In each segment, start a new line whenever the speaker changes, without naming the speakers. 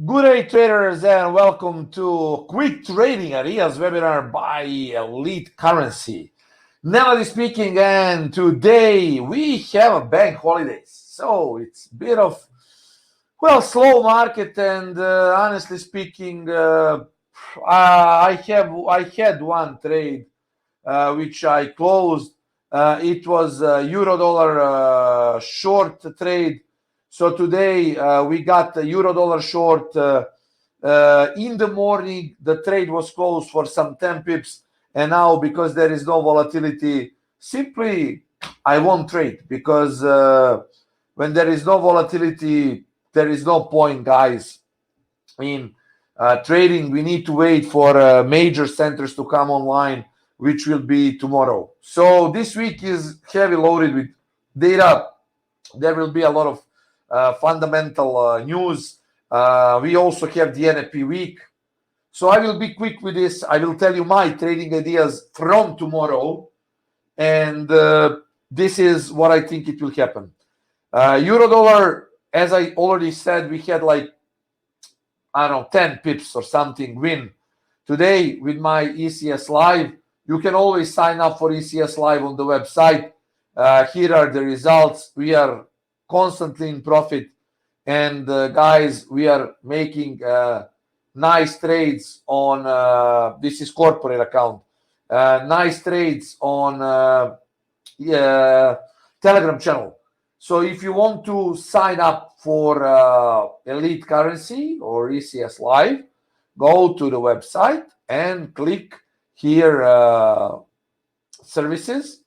Good day, traders, and welcome to Quick Trading Ideas webinar by Elliott CurrenSea. Nenad speaking, and today we have a bank holidays, so it's a bit of slow market. And honestly speaking, I had one trade which I closed. It was a Eurodollar short trade. So today we got the Eurodollar short. In the morning, the trade was closed for some 10 pips. And now, because there is no volatility, simply I won't trade, because when there is no volatility, there is no point, guys, in trading. We need to wait for major centers to come online, which will be tomorrow. So this week is heavy loaded with data. There will be a lot of fundamental news. We also have the NFP week. So I will be quick with this. I will tell you my trading ideas from tomorrow. And this is what I think it will happen. Eurodollar, as I already said, we had like, I don't know, 10 pips or something win. Today with my ecsLIVE, you can always sign up for ecsLIVE on the website. Here are the results. We are constantly in profit, and guys, we are making nice trades on this is corporate account, nice trades on Telegram channel. So if you want to sign up for Elliott CurrenSea or ecsLIVE, go to the website and click here services,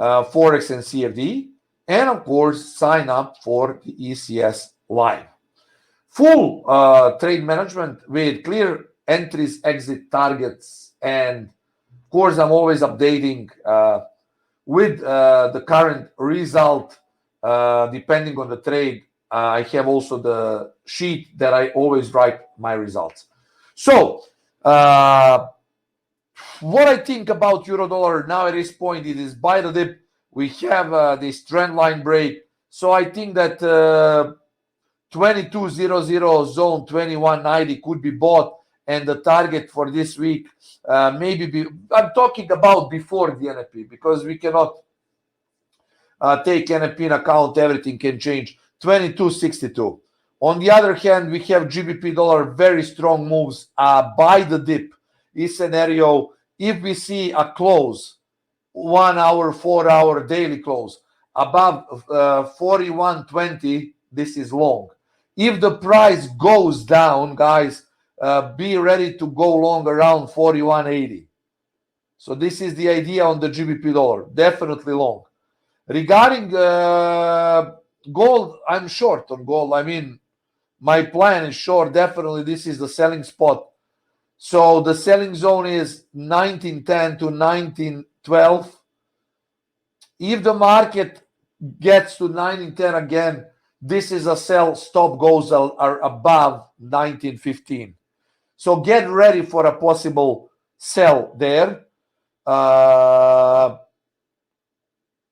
Forex and CFD, and of course sign up for the ecsLIVE. Full trade management with clear entries, exit targets, and of course I'm always updating with the current result depending on the trade. I have also the sheet that I always write my results. So what I think about Eurodollar now at this point, it is buy the dip. We have this trend line break. So I think that 2200 zone 2190 could be bought, and the target for this week maybe I'm talking about before the NFP, because we cannot take NFP in account. Everything can change. 2262. On the other hand, we have GBP dollar, very strong moves. Buy the dip. This scenario, if we see a close, 1 hour, 4 hour daily close above 41.20, this is long. If the price goes down, guys, be ready to go long around 41.80. So this is the idea on the GBP dollar, definitely long. Regarding gold, I'm short on gold. I mean, my plan is short. Definitely this is the selling spot. So the selling zone is 1910 to 1912. If the market gets to 1910 again, this is a sell. Stop goes are above 1915. So get ready for a possible sell there.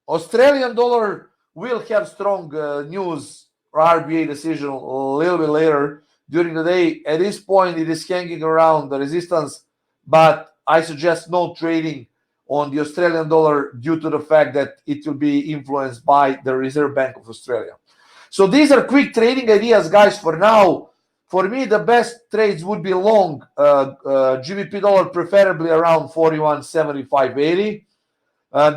Australian dollar will have strong news or RBA decision a little bit later during the day. At this point, it is hanging around the resistance, but I suggest no trading on the Australian dollar due to the fact that it will be influenced by the Reserve Bank of Australia. So these are quick trading ideas, guys, for now. For me, the best trades would be long GBP dollar, preferably around 41.75.80.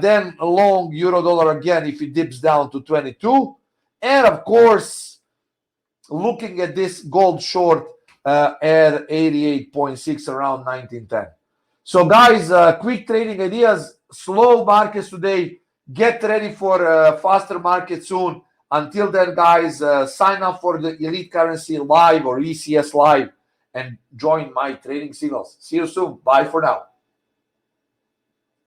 Then long euro dollar again if it dips down to 22. And of course, looking at this gold short at 88.6 around 1910. So guys, quick trading ideas, slow markets today. Get ready for a faster market soon. Until then, guys, sign up for the Elliott CurrenSea Live or ecsLIVE and join my trading signals. See you soon. Bye for now.